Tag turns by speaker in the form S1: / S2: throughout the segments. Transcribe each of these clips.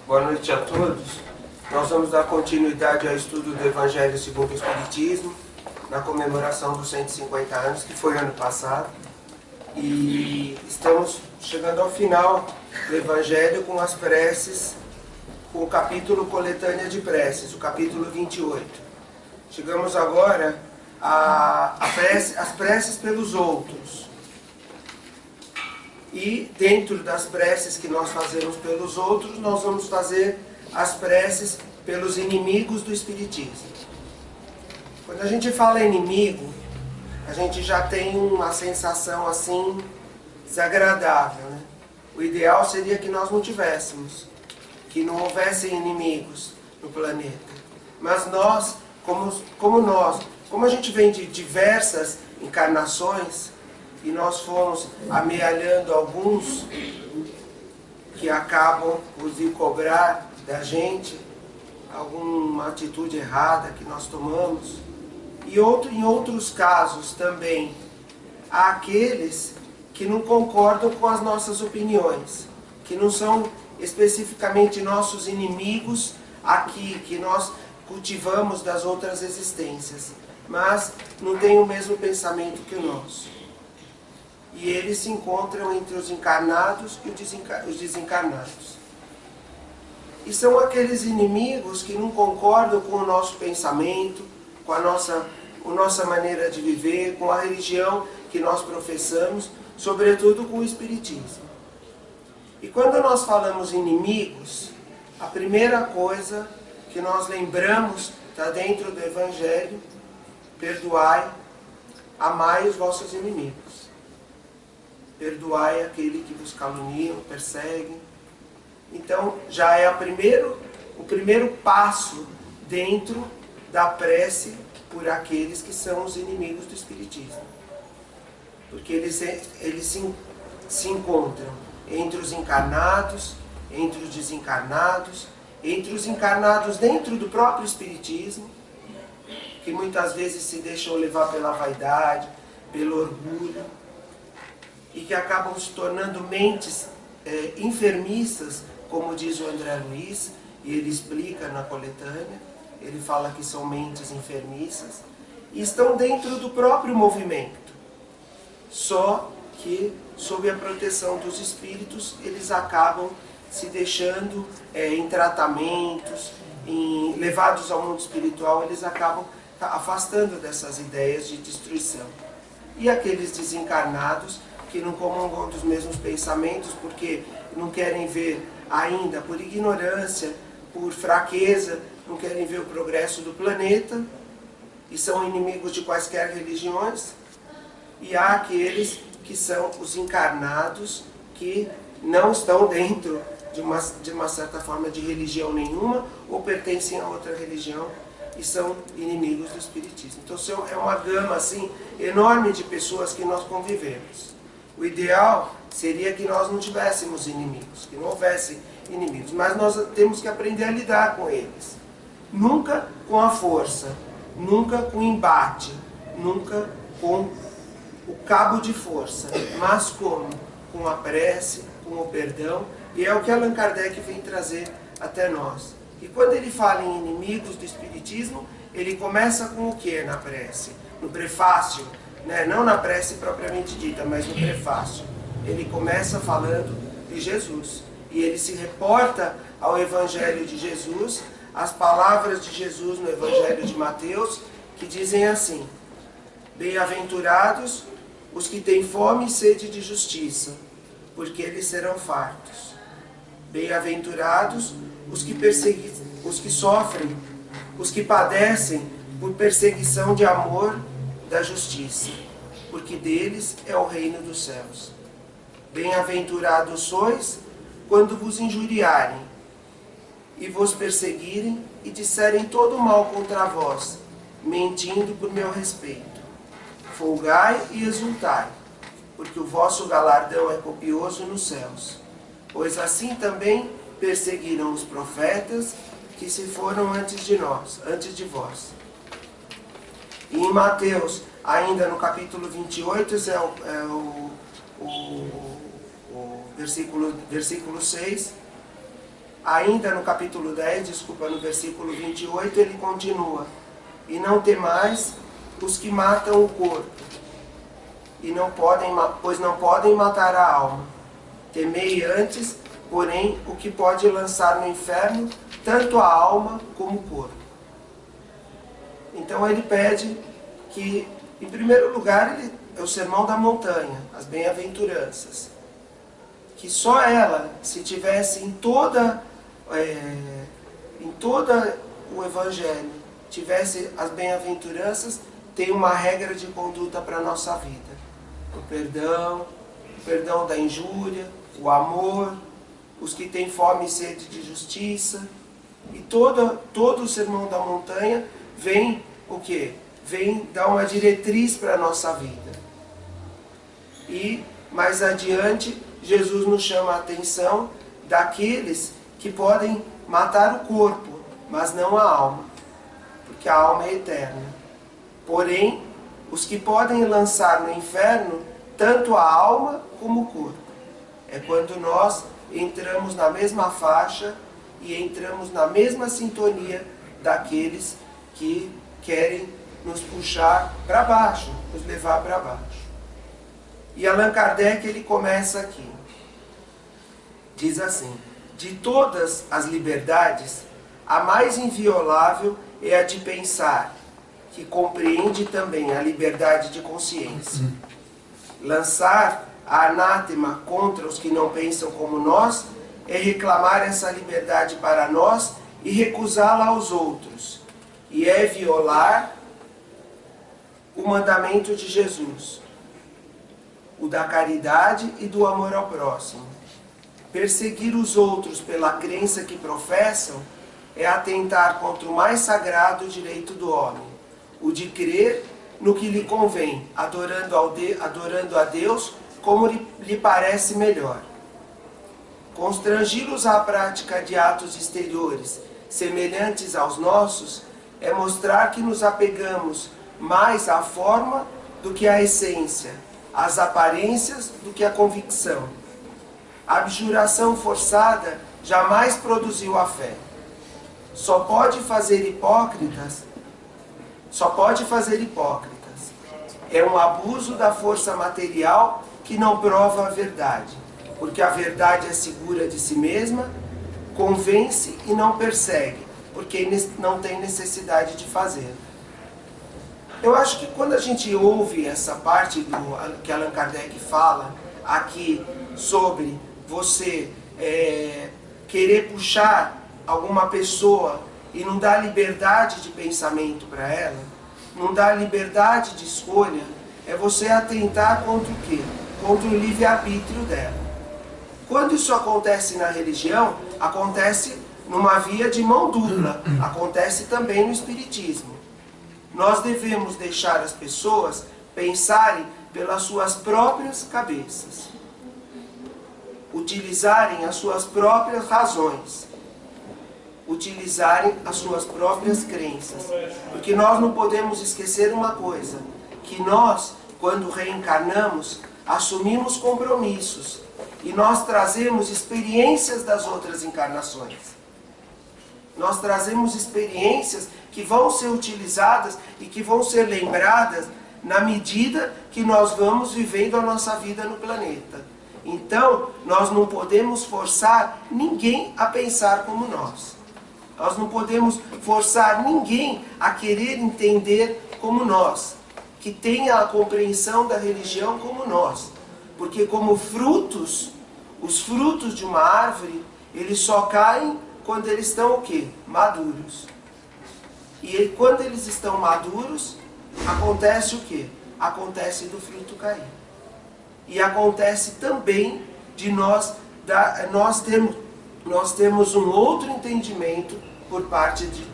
S1: Boa noite a todos. Nós vamos dar continuidade ao estudo do Evangelho segundo o Espiritismo, na comemoração dos 150 anos, que foi ano passado. E estamos chegando ao final do Evangelho com as preces, com o capítulo Coletânea de Preces, o capítulo 28. Chegamos agora às preces pelos outros. E dentro das preces que nós fazemos pelos outros, nós vamos fazer as preces pelos inimigos do Espiritismo. Quando a gente fala inimigo, a gente já tem uma sensação assim desagradável, né? O ideal seria que nós não tivéssemos, que não houvessem inimigos no planeta. Mas nós, como a gente vem de diversas encarnações, e nós fomos amealhando alguns que acabam por vir cobrar da gente alguma atitude errada que nós tomamos. E em outros casos também, há aqueles que não concordam com as nossas opiniões, que não são especificamente nossos inimigos aqui, que nós cultivamos das outras existências, mas não têm o mesmo pensamento que o nosso. E eles se encontram entre os encarnados e os desencarnados. E são aqueles inimigos que não concordam com o nosso pensamento, com a nossa maneira de viver, com a religião que nós professamos, sobretudo com o Espiritismo. E quando nós falamos inimigos, a primeira coisa que nós lembramos está dentro do Evangelho: perdoai, amai os vossos inimigos. Perdoai aquele que vos caluniam, perseguem. Então, já é o primeiro passo dentro da prece por aqueles que são os inimigos do Espiritismo. Porque eles se encontram entre os encarnados, entre os desencarnados, entre os encarnados dentro do próprio Espiritismo, que muitas vezes se deixam levar pela vaidade, pelo orgulho, e que acabam se tornando mentes enfermiças, como diz o André Luiz, e ele explica na coletânea. Ele fala que são mentes enfermiças e estão dentro do próprio movimento, só que sob a proteção dos espíritos eles acabam se deixando em tratamentos, levados ao mundo espiritual, eles acabam afastando dessas ideias de destruição. E aqueles desencarnados que não comungam dos mesmos pensamentos, porque não querem ver ainda, por ignorância, por fraqueza, não querem ver o progresso do planeta, e são inimigos de quaisquer religiões. E há aqueles que são os encarnados, que não estão dentro de uma certa forma de religião nenhuma, ou pertencem a outra religião, e são inimigos do Espiritismo. Então é uma gama assim, enorme de pessoas que nós convivemos. O ideal seria que nós não tivéssemos inimigos, que não houvesse inimigos, mas nós temos que aprender a lidar com eles. Nunca com a força, nunca com embate, nunca com o cabo de força, mas como? Com a prece, com o perdão, e é o que Allan Kardec vem trazer até nós. E quando ele fala em inimigos do Espiritismo, ele começa com o que na prece? No prefácio, né? Não na prece propriamente dita, mas no prefácio. Ele começa falando de Jesus. E ele se reporta ao Evangelho de Jesus, as palavras de Jesus no Evangelho de Mateus, que dizem assim: bem-aventurados os que têm fome e sede de justiça, porque eles serão fartos. Bem-aventurados os que sofrem, os que padecem por perseguição de amor da justiça, porque deles é o reino dos céus. Bem-aventurados sois quando vos injuriarem e vos perseguirem e disserem todo mal contra vós, mentindo por meu respeito. Folgai e exultai, porque o vosso galardão é copioso nos céus. Pois assim também perseguiram os profetas que se foram antes de vós. E em Mateus, ainda no capítulo 28, versículo 6, ainda no capítulo 10, desculpa, no versículo 28, ele continua: e não temais os que matam o corpo, e não podem, pois não podem matar a alma. Temei antes, porém, o que pode lançar no inferno tanto a alma como o corpo. Então ele pede que, em primeiro lugar, é o sermão da montanha, as bem-aventuranças. Que só ela, se tivesse em toda o Evangelho, tivesse as bem-aventuranças, tem uma regra de conduta para a nossa vida. O perdão da injúria, o amor, os que têm fome e sede de justiça. E todo o sermão da montanha vem o quê? Vem dar uma diretriz para a nossa vida. E mais adiante, Jesus nos chama a atenção daqueles que podem matar o corpo, mas não a alma, porque a alma é eterna. Porém, os que podem lançar no inferno tanto a alma como o corpo. É quando nós entramos na mesma faixa e entramos na mesma sintonia daqueles que querem nos puxar para baixo, nos levar para baixo. E Allan Kardec, ele começa aqui. Diz assim: de todas as liberdades, a mais inviolável é a de pensar, que compreende também a liberdade de consciência. Lançar a anátema contra os que não pensam como nós é reclamar essa liberdade para nós e recusá-la aos outros. E é violar o mandamento de Jesus, o da caridade e do amor ao próximo. Perseguir os outros pela crença que professam é atentar contra o mais sagrado direito do homem, o de crer no que lhe convém, adorando a Deus como lhe parece melhor. Constrangi-los à prática de atos exteriores semelhantes aos nossos é mostrar que nos apegamos mais à forma do que à essência, às aparências do que à convicção. A abjuração forçada jamais produziu a fé. Só pode fazer hipócritas. É um abuso da força material que não prova a verdade, porque a verdade é segura de si mesma, convence e não persegue, porque não tem necessidade de fazer. Eu acho que quando a gente ouve essa parte que Allan Kardec fala aqui sobre você querer puxar alguma pessoa e não dar liberdade de pensamento para ela, não dar liberdade de escolha, é você atentar contra o quê? Contra o livre-arbítrio dela. Quando isso acontece na religião, acontece numa via de mão dupla, acontece também no espiritismo. Nós devemos deixar as pessoas pensarem pelas suas próprias cabeças, utilizarem as suas próprias razões, utilizarem as suas próprias crenças. Porque nós não podemos esquecer uma coisa, que nós, quando reencarnamos, assumimos compromissos e nós trazemos experiências das outras encarnações. Nós trazemos experiências que vão ser utilizadas e que vão ser lembradas na medida que nós vamos vivendo a nossa vida no planeta. Então, nós não podemos forçar ninguém a pensar como nós. Nós não podemos forçar ninguém a querer entender como nós, que tenha a compreensão da religião como nós. Porque como frutos, os frutos de uma árvore, eles só caem quando eles estão o quê? Maduros. E quando eles estão maduros, acontece o quê? Acontece do fruto cair. E acontece também de nós temos um outro entendimento por parte de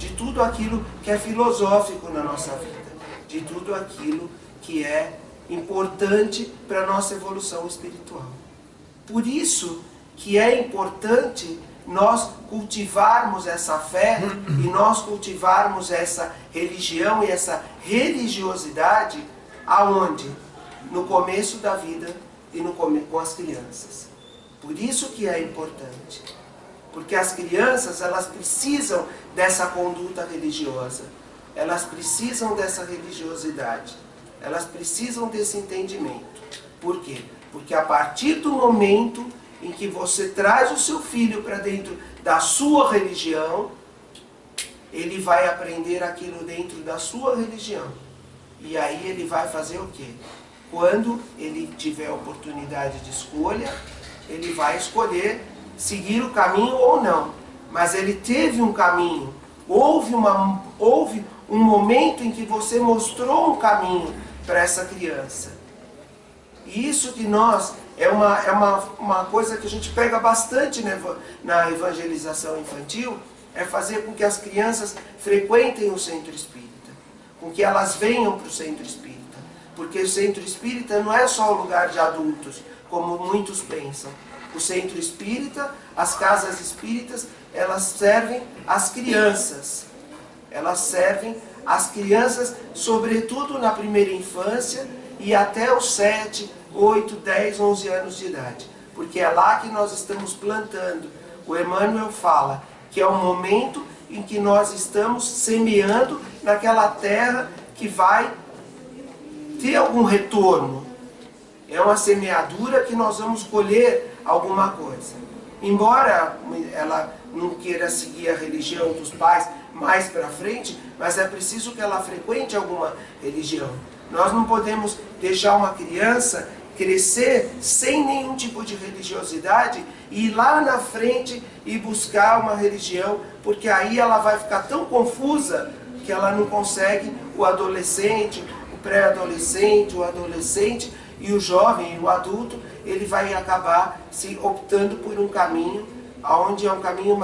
S1: tudo aquilo que é filosófico na nossa vida, de tudo aquilo que é importante para a nossa evolução espiritual. Por isso que é importante nós cultivarmos essa fé e nós cultivarmos essa religião e essa religiosidade aonde? No começo da vida e com as crianças. Por isso que é importante. Porque as crianças, elas precisam dessa conduta religiosa. Elas precisam dessa religiosidade. Elas precisam desse entendimento. Por quê? Porque a partir do momento em que você traz o seu filho para dentro da sua religião, ele vai aprender aquilo dentro da sua religião. E aí ele vai fazer o quê? Quando ele tiver a oportunidade de escolha, ele vai escolher seguir o caminho ou não. Mas ele teve um caminho. Houve um momento em que você mostrou um caminho para essa criança. E isso de nós é uma coisa que a gente pega bastante na evangelização infantil, é fazer com que as crianças frequentem o centro espírita, com que elas venham para o centro espírita. Porque o centro espírita não é só o lugar de adultos, como muitos pensam. O centro espírita, as casas espíritas, elas servem às crianças. Elas servem às crianças, sobretudo na primeira infância e até os 7, 8, 10, 11 anos de idade. Porque é lá que nós estamos plantando. O Emmanuel fala que é o momento em que nós estamos semeando naquela terra que vai ter algum retorno. É uma semeadura que nós vamos colher alguma coisa. Embora ela não queira seguir a religião dos pais mais para frente, mas é preciso que ela frequente alguma religião. Nós não podemos deixar uma criança crescer sem nenhum tipo de religiosidade e ir lá na frente e buscar uma religião, porque aí ela vai ficar tão confusa que ela não consegue o adolescente, o pré-adolescente, o adolescente e o jovem, o adulto, ele vai acabar se optando por um caminho, onde é um caminho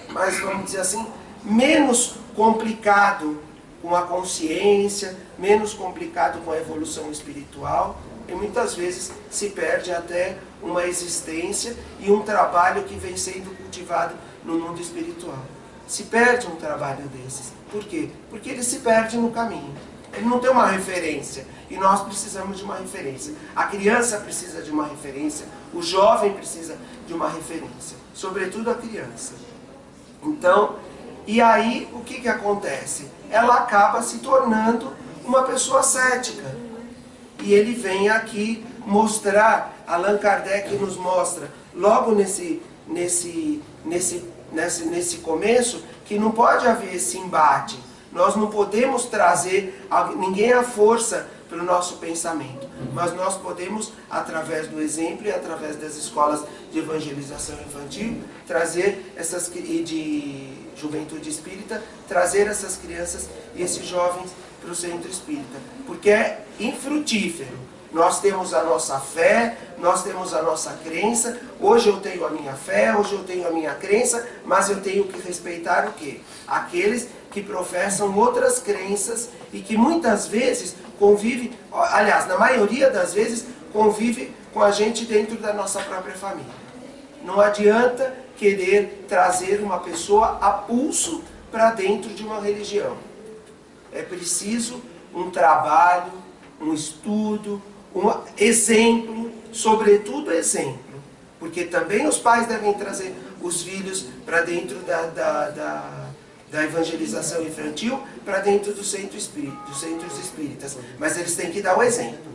S1: mais, vamos dizer assim, menos complicado com a consciência, menos complicado com a evolução espiritual, e muitas vezes se perde até uma existência e um trabalho que vem sendo cultivado no mundo espiritual. Se perde um trabalho desses. Por quê? Porque ele se perde no caminho. Ele não tem uma referência. E nós precisamos de uma referência. A criança precisa de uma referência. O jovem precisa de uma referência. Sobretudo a criança. Então, e aí o que acontece? Ela acaba se tornando uma pessoa cética. E ele vem aqui mostrar, Allan Kardec nos mostra, logo nesse começo, que não pode haver esse embate. Nós não podemos trazer ninguém à força para o nosso pensamento, mas nós podemos, através do exemplo e através das escolas de evangelização infantil, trazer essas, e de juventude espírita, trazer essas crianças e esses jovens para o centro espírita, porque é infrutífero. Nós temos a nossa fé, nós temos a nossa crença. Hoje eu tenho a minha fé, hoje eu tenho a minha crença, mas eu tenho que respeitar o quê? Aqueles que professam outras crenças e que muitas vezes convivem, aliás, na maioria das vezes, convivem com a gente dentro da nossa própria família. Não adianta querer trazer uma pessoa a pulso para dentro de uma religião. É preciso um trabalho, um estudo, um exemplo, sobretudo exemplo. Porque também os pais devem trazer os filhos para dentro da evangelização infantil, para dentro do centro espírita, dos centros espíritas. Mas eles têm que dar o exemplo.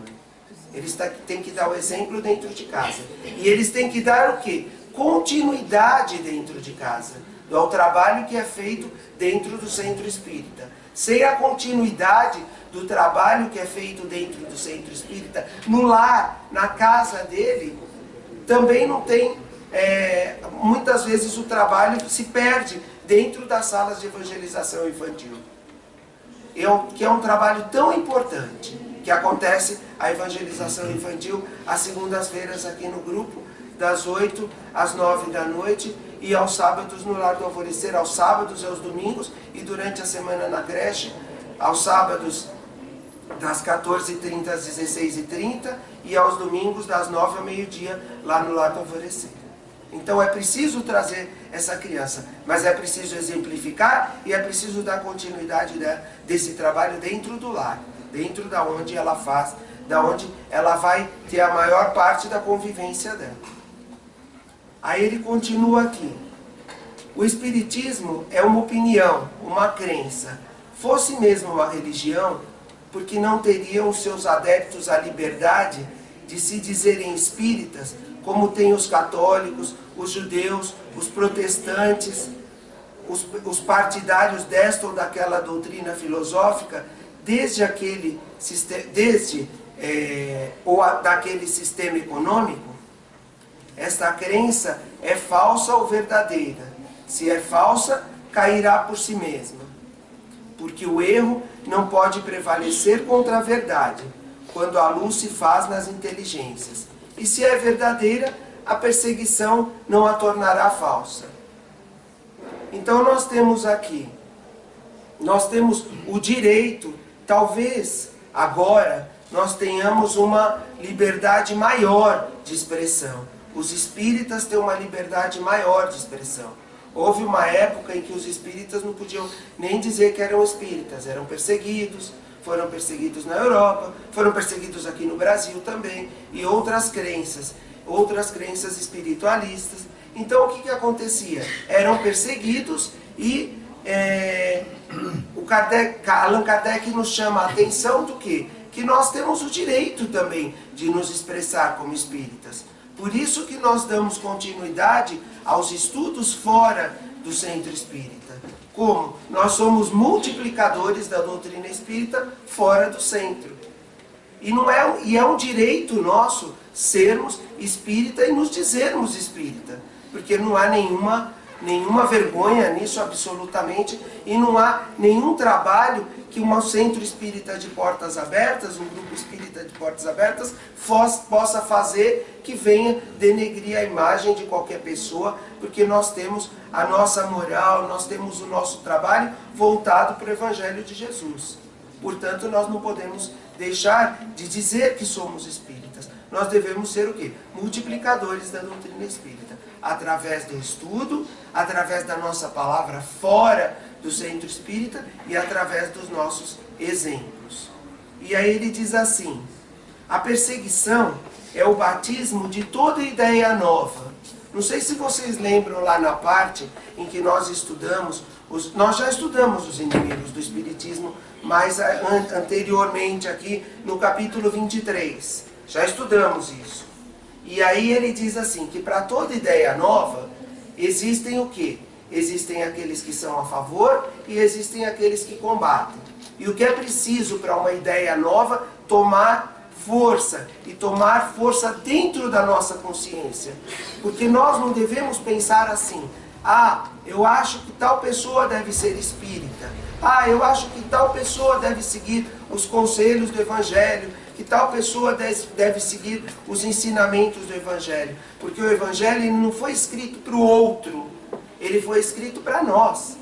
S1: Eles têm que dar o exemplo dentro de casa. E eles têm que dar o quê? Continuidade dentro de casa, ao trabalho que é feito dentro do centro espírita. Sem a continuidade do trabalho que é feito dentro do centro espírita, no lar, na casa dele, também não tem, muitas vezes o trabalho se perde dentro das salas de evangelização infantil. Que é um trabalho tão importante, que acontece a evangelização infantil às segundas-feiras aqui no grupo, das 8 às 9 da noite, e aos sábados no Lar do Alvorecer, aos sábados e aos domingos, e durante a semana na creche, aos sábados das 14h30 às 16h30, e aos domingos das 9 ao meio-dia, lá no Lar do Alvorecer. Então é preciso trazer essa criança, mas é preciso exemplificar e é preciso dar continuidade desse trabalho dentro do lar, dentro da onde ela faz, da onde ela vai ter a maior parte da convivência dela. Aí ele continua aqui. O Espiritismo é uma opinião, uma crença. Fosse mesmo uma religião, porque não teriam os seus adeptos a liberdade de se dizerem espíritas, como tem os católicos, os judeus, os protestantes, os partidários desta ou daquela doutrina filosófica, desde daquele sistema econômico? Esta crença é falsa ou verdadeira? Se é falsa, cairá por si mesma. Porque o erro não pode prevalecer contra a verdade, quando a luz se faz nas inteligências. E se é verdadeira, a perseguição não a tornará falsa. Então nós temos aqui, nós temos o direito, talvez agora nós tenhamos uma liberdade maior de expressão. Os espíritas têm uma liberdade maior de expressão. Houve uma época em que os espíritas não podiam nem dizer que eram espíritas, eram perseguidos, foram perseguidos na Europa, foram perseguidos aqui no Brasil também, e outras crenças espiritualistas. Então o que acontecia? Eram perseguidos e Allan Kardec nos chama a atenção do quê? Que nós temos o direito também de nos expressar como espíritas. Por isso que nós damos continuidade aos estudos fora do centro espírita. Como? Nós somos multiplicadores da doutrina espírita fora do centro. E é um direito nosso sermos espírita e nos dizermos espírita. Porque não há nenhuma vergonha nisso absolutamente, e não há nenhum trabalho que um centro espírita de portas abertas, um grupo espírita de portas abertas, possa fazer que venha denegrir a imagem de qualquer pessoa, porque nós temos a nossa moral, nós temos o nosso trabalho voltado para o Evangelho de Jesus. Portanto, nós não podemos deixar de dizer que somos espíritas. Nós devemos ser o quê? Multiplicadores da doutrina espírita. Através do estudo, através da nossa palavra fora do centro espírita e através dos nossos exemplos. E aí ele diz assim: a perseguição é o batismo de toda ideia nova. Não sei se vocês lembram lá na parte em que nós estudamos, nós já estudamos os inimigos do Espiritismo, mas anteriormente aqui no capítulo 23, já estudamos isso. E aí ele diz assim, que para toda ideia nova, existem o quê? Existem aqueles que são a favor e existem aqueles que combatem. E o que é preciso para uma ideia nova? Tomar força, e tomar força dentro da nossa consciência. Porque nós não devemos pensar assim: ah, eu acho que tal pessoa deve ser espírita. Ah, eu acho que tal pessoa deve seguir os conselhos do Evangelho, que tal pessoa deve seguir os ensinamentos do Evangelho. Porque o Evangelho ele não foi escrito para o outro, ele foi escrito para nós.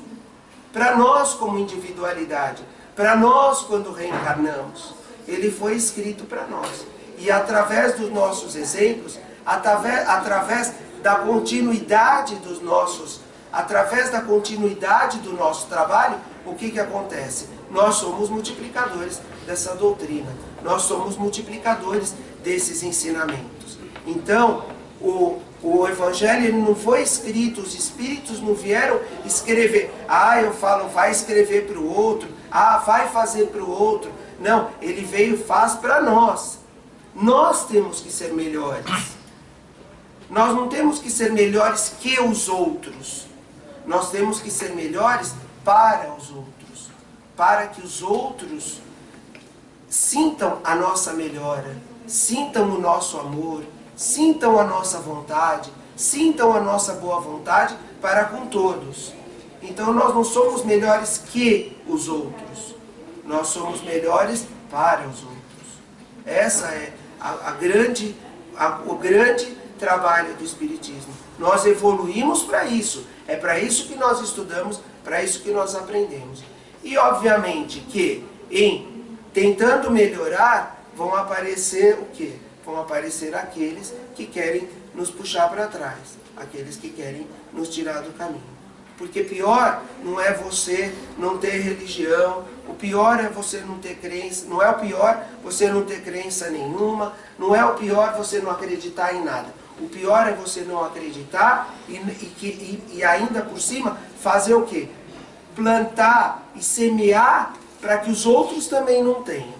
S1: Para nós como individualidade, para nós quando reencarnamos. Ele foi escrito para nós. E através dos nossos exemplos, através da continuidade dos nossos, através da continuidade do nosso trabalho, o que acontece? Nós somos multiplicadores dessa doutrina. Nós somos multiplicadores desses ensinamentos. Então, o Evangelho ele não foi escrito, os Espíritos não vieram escrever. Ah, eu falo, vai escrever para o outro. Ah, vai fazer para o outro. Não, ele veio e faz para nós. Nós temos que ser melhores. Nós não temos que ser melhores que os outros. Nós temos que ser melhores para os outros. Para que os outros sintam a nossa melhora, sintam o nosso amor, sintam a nossa vontade, sintam a nossa boa vontade para com todos. Então nós não somos melhores que os outros. Nós somos melhores para os outros. Essa é o grande trabalho do Espiritismo. Nós evoluímos para isso. É para isso que nós estudamos, para isso que nós aprendemos. E obviamente que tentando melhorar, vão aparecer o quê? Vão aparecer aqueles que querem nos puxar para trás. Aqueles que querem nos tirar do caminho. Porque pior não é você não ter religião, o pior é você não ter crença, não é o pior você não ter crença nenhuma, não é o pior você não acreditar em nada. O pior é você não acreditar e ainda por cima fazer o quê? Plantar e semear para que os outros também não tenham.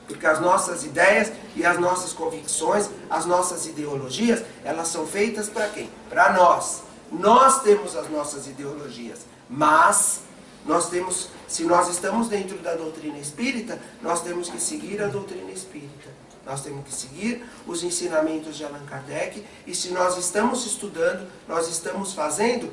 S1: Porque as nossas ideias e as nossas convicções, as nossas ideologias, elas são feitas para quem? Para nós. Nós temos as nossas ideologias, mas se nós estamos dentro da doutrina espírita, nós temos que seguir a doutrina espírita. Nós temos que seguir os ensinamentos de Allan Kardec, e se nós estamos estudando, nós estamos fazendo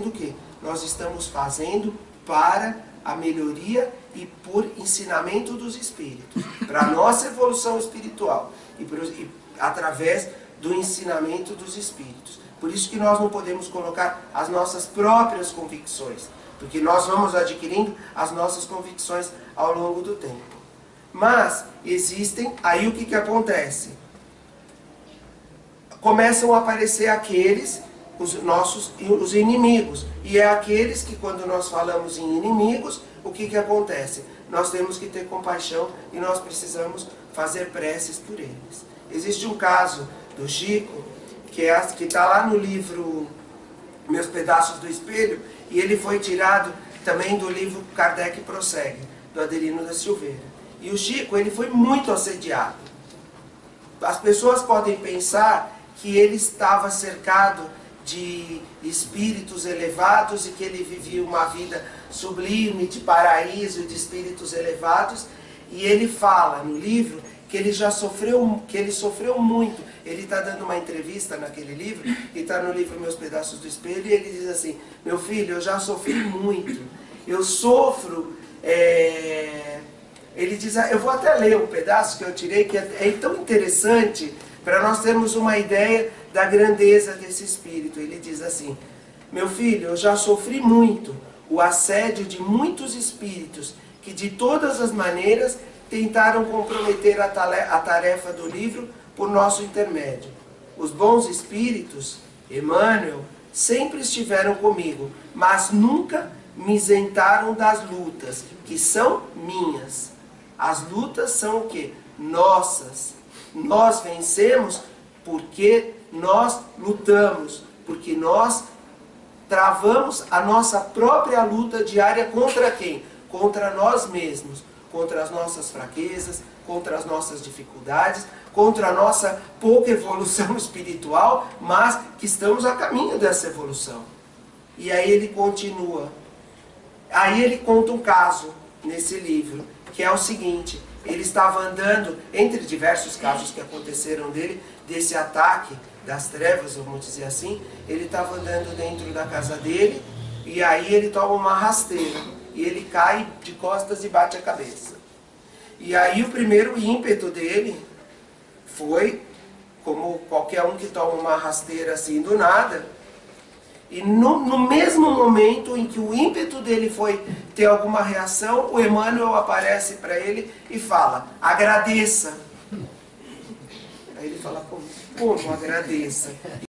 S1: o quê? Nós estamos fazendo para a melhoria e por ensinamento dos espíritos, para a nossa evolução espiritual, e através do ensinamento dos espíritos. Por isso que nós não podemos colocar as nossas próprias convicções, porque nós vamos adquirindo as nossas convicções ao longo do tempo. Mas existem, aí o que acontece? Começam a aparecer aqueles, os inimigos. E é aqueles que, quando nós falamos em inimigos, o que acontece? Nós temos que ter compaixão e nós precisamos fazer preces por eles. Existe um caso do Chico, que está lá no livro Meus Pedaços do Espelho, e ele foi tirado também do livro Kardec Prossegue, do Adelino da Silveira. E o Chico, ele foi muito assediado. As pessoas podem pensar que ele estava cercado de espíritos elevados e que ele vivia uma vida sublime, de paraíso, de espíritos elevados. E ele fala no livro que ele já sofreu, que ele sofreu muito. Ele está dando uma entrevista naquele livro, e está no livro Meus Pedaços do Espelho, e ele diz assim: meu filho, eu já sofri muito. Eu sofro... Ele diz, eu vou até ler um pedaço que eu tirei, que é tão interessante, para nós termos uma ideia da grandeza desse espírito. Ele diz assim: meu filho, eu já sofri muito o assédio de muitos espíritos que de todas as maneiras tentaram comprometer a tarefa do livro por nosso intermédio. Os bons espíritos, Emmanuel, sempre estiveram comigo, mas nunca me isentaram das lutas, que são minhas. As lutas são o quê? Nossas. Nós vencemos porque nós lutamos, porque nós travamos a nossa própria luta diária contra quem? Contra nós mesmos, contra as nossas fraquezas, contra as nossas dificuldades, contra a nossa pouca evolução espiritual, mas que estamos a caminho dessa evolução. E aí ele continua. Aí ele conta um caso nesse livro, que é o seguinte: ele estava andando, entre diversos casos que aconteceram dele, desse ataque das trevas, vamos dizer assim, ele estava andando dentro da casa dele, e aí ele toma uma rasteira, e ele cai de costas e bate a cabeça. E aí o primeiro ímpeto dele foi, como qualquer um que toma uma rasteira assim do nada, e no mesmo momento em que o ímpeto dele foi ter alguma reação, o Emmanuel aparece para ele e fala: agradeça. Aí ele fala: como agradeça?